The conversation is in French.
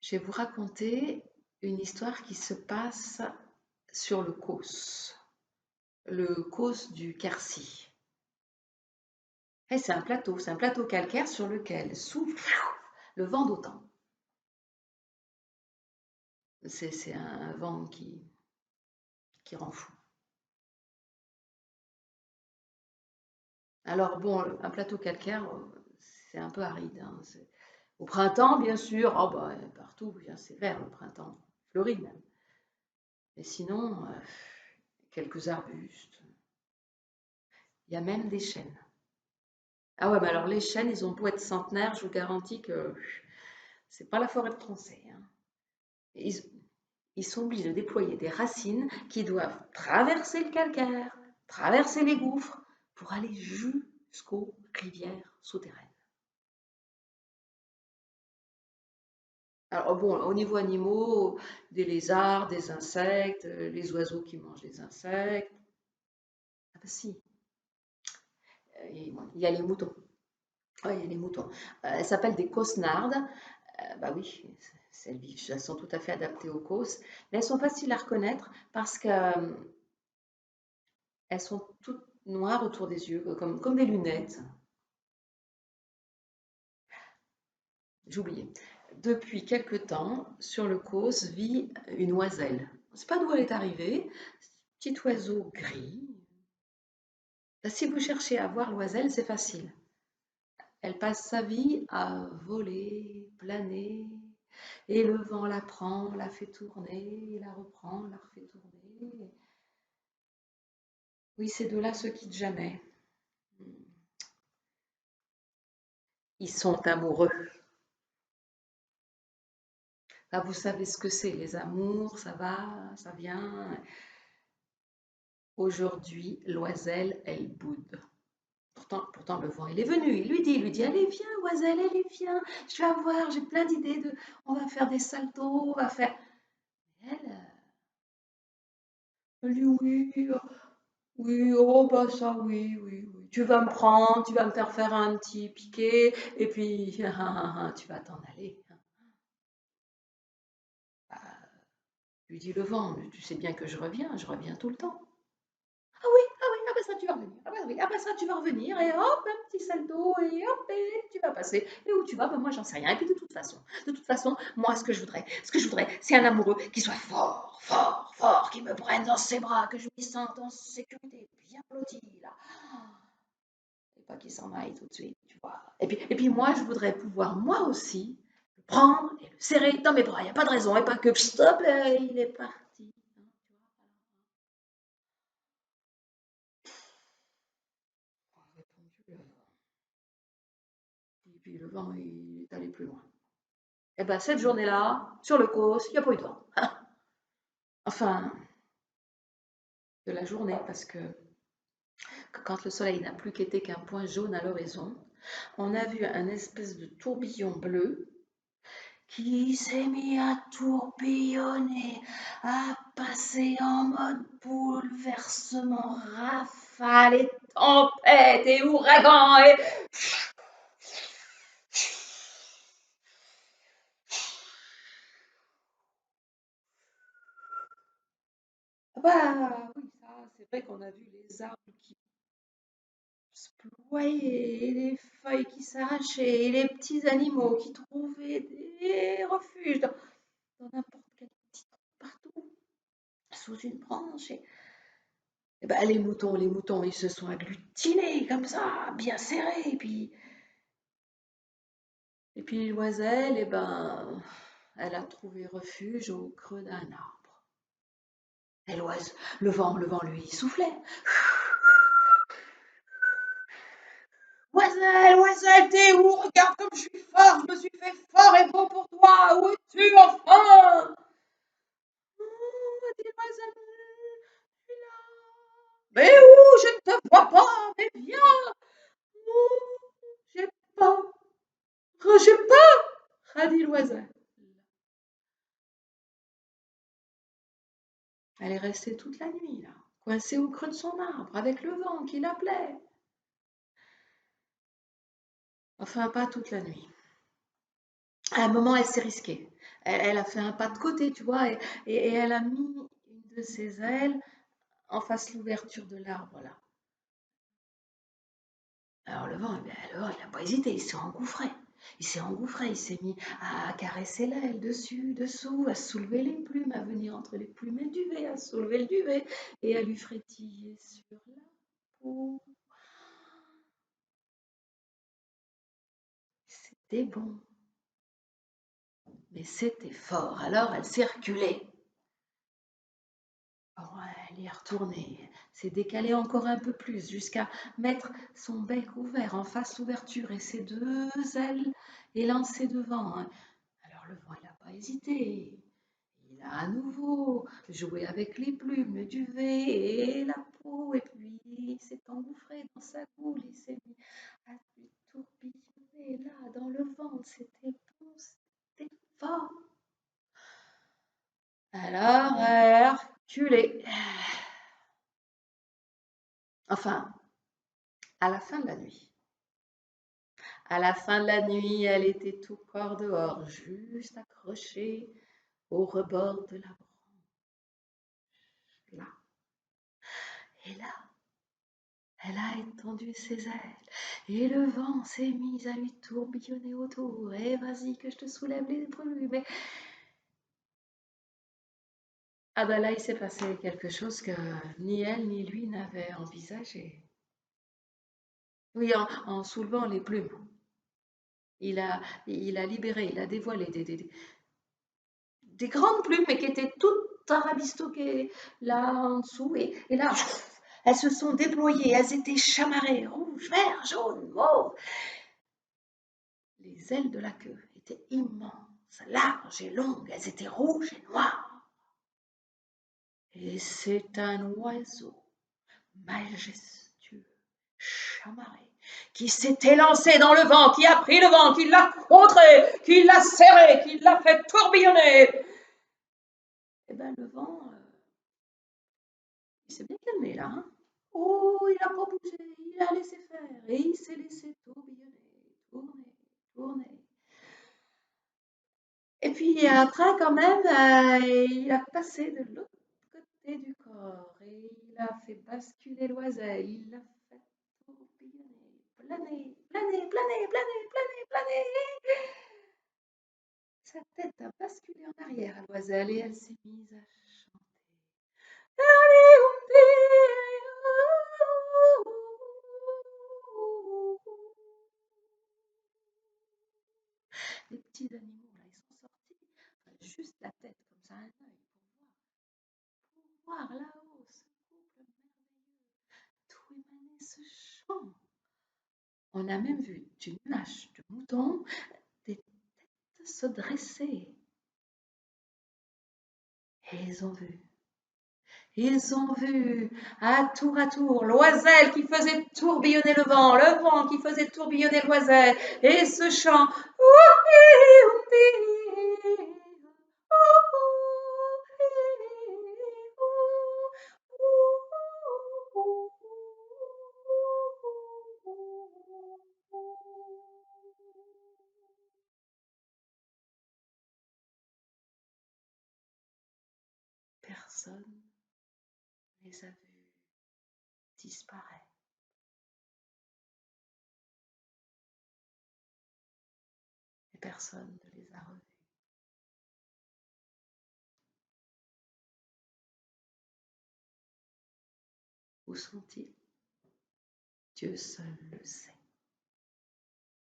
Je vais vous raconter une histoire qui se passe sur le Causse du Quercy. Et c'est un plateau calcaire sur lequel souffle le vent d'Autan. C'est un vent qui rend fou. Alors bon, un plateau calcaire, c'est un peu aride, hein. Au printemps, bien sûr, oh bah, partout, c'est vert le printemps, fleuri même. Mais sinon, quelques arbustes. Il y a même des chênes. Ah ouais, mais alors les chênes, ils ont beau être centenaires, je vous garantis que c'est pas la forêt de Tronçais, hein. Ils, ils sont obligés de déployer des racines qui doivent traverser le calcaire, traverser les gouffres pour aller jusqu'aux rivières souterraines. Alors bon, au niveau animaux, des lézards, des insectes, les oiseaux qui mangent les insectes. Ah bah si, il y a les moutons. Ouais, il y a les moutons. Elles s'appellent des cosnardes. Bah oui, elles sont tout à fait adaptées aux causses, mais elles sont faciles à reconnaître parce qu'elles sont toutes noires autour des yeux, comme des lunettes. J'ai oublié. Depuis quelque temps, sur le Causse vit une oiselle. On ne sait pas d'où elle est arrivée. Petit oiseau gris. Si vous cherchez à voir l'oiselle, c'est facile. Elle passe sa vie à voler, planer, et le vent la prend, la fait tourner, la reprend, la refait tourner. Oui, ces deux-là se quittent jamais. Ils sont amoureux. Ah, vous savez ce que c'est, les amours, ça va, ça vient. Aujourd'hui, l'oiselle, elle boude. Pourtant, le vent, il est venu. Il lui dit, allez, viens, oiselle, allez, viens. Je vais avoir, j'ai plein d'idées on va faire des saltos, on va faire. Elle dit, oui, oui, oh, bah ça, oui, oui, oui. Tu vas me prendre, tu vas me faire un petit piqué, et puis, tu vas t'en aller. Bah, lui dit le vent, tu sais bien que je reviens tout le temps. Ah oui, ah bah ça tu vas revenir, ah bah oui, ah bah ça tu vas revenir, et hop, un petit salto, et hop, et tu vas passer. Et où tu vas, bah moi j'en sais rien. Et puis de toute façon, moi ce que je voudrais, c'est un amoureux qui soit fort, fort, fort, qui me prenne dans ses bras, que je m'y sente en sécurité, bien blotti, là. Et pas qu'il s'en aille tout de suite, tu vois. Et puis moi, je voudrais pouvoir, moi aussi, le prendre et le serrer dans mes bras. Il n'y a pas de raison, et pas que, stop, il est parti. Et puis le vent, il est allé plus loin. Et bien cette journée-là, sur le Causse, il n'y a pas eu de vent. Enfin, de la journée, parce que quand le soleil n'a plus qu'été qu'un point jaune à l'horizon, on a vu un espèce de tourbillon bleu qui s'est mis à tourbillonner, à passer en mode bouleversement, rafale et tempête et ouragan et... Ah bah oui, ça, c'est vrai qu'on a vu les arbres qui se ployaient, et les feuilles qui s'arrachaient, et les petits animaux qui trouvaient des refuges dans n'importe quel petit trou partout, sous une branche. Et ben, les moutons, ils se sont agglutinés comme ça, bien serrés. Et puis l'oiselle, elle a trouvé refuge au creux d'un arbre. Et le vent, lui, il soufflait. Oiselle, oiselle, t'es où? Regarde comme je suis fort, je me suis fait fort et beau pour toi. Où es-tu, enfin? Oh, dit l'oiselle, je suis là. Mais où? Je ne te vois pas, mais viens. Oh, j'ai pas, j'ai pas, a dit l'oiselle. Elle est restée toute la nuit, là, coincée au creux de son arbre, avec le vent qui l'appelait. Enfin, pas toute la nuit. À un moment, elle s'est risquée. elle a fait un pas de côté, tu vois, et elle a mis une de ses ailes en face l'ouverture de l'arbre, là. Alors le vent, eh bien, le vent, il n'a pas hésité, il s'est engouffré. Il s'est engouffré, il s'est mis à caresser l'aile, dessus, dessous, à soulever les plumes, à venir entre les plumes et le duvet, à soulever le duvet et à lui frétiller sur la peau. C'était bon, mais c'était fort. Alors elle s'est reculée. Oh, elle y est retournée, s'est décalée encore un peu plus jusqu'à mettre son bec ouvert en face l'ouverture et ses deux ailes élancées devant, hein. Alors le vent, il n'a pas hésité. Il a à nouveau joué avec les plumes, le duvet et la peau, et puis il s'est engouffré dans sa goule, il s'est mis à lui tourbillonner là dans le ventre. C'était bon, c'était fort. Alors, elle a reculé. Enfin, à la fin de la nuit. À la fin de la nuit, elle était tout corps dehors, juste accrochée au rebord de la branche, là. Et là, elle a étendu ses ailes et le vent s'est mis à lui tourbillonner autour. Et vas-y que je te soulève les plumes. Ah ben là, il s'est passé quelque chose que ni elle ni lui n'avaient envisagé. Oui, en soulevant les plumes, il a libéré, il a dévoilé des grandes plumes, mais qui étaient toutes arabistoquées là en dessous. Et là, elles se sont déployées, elles étaient chamarrées, rouge, vert, jaune, mauve. Les ailes de la queue étaient immenses, larges et longues, elles étaient rouges et noires. Et c'est un oiseau majestueux, chamarré, qui s'est élancé dans le vent, qui a pris le vent, qui l'a contré, qui l'a serré, qui l'a fait tourbillonner. Eh bien, le vent, il s'est bien calmé là, hein. Oh, il n'a pas bougé, il a laissé faire et il s'est laissé tourbillonner, tourner, tourner. Et puis après, quand même, il a passé de l'autre côté du corps et il a fait basculer l'oiselle, il l'a fait tourbillonner, planer, planer, planer, planer, planer, planer. Sa tête a basculé en arrière à l'oiselle et elle s'est mise à chanter. Les petits animaux, là, ils sont sortis, juste la tête, comme ça, un œil, pour voir là-haut ce couple merveilleux, d'où émanait ce chant. On a même vu du nuage de moutons des têtes se dresser. Et ils ont vu à tour l'oiselle qui faisait tourbillonner le vent qui faisait tourbillonner l'oiselle, et ce chant. Personne ne les a vus disparaître. Et personne ne les a revus. Où sont-ils? Dieu seul le sait.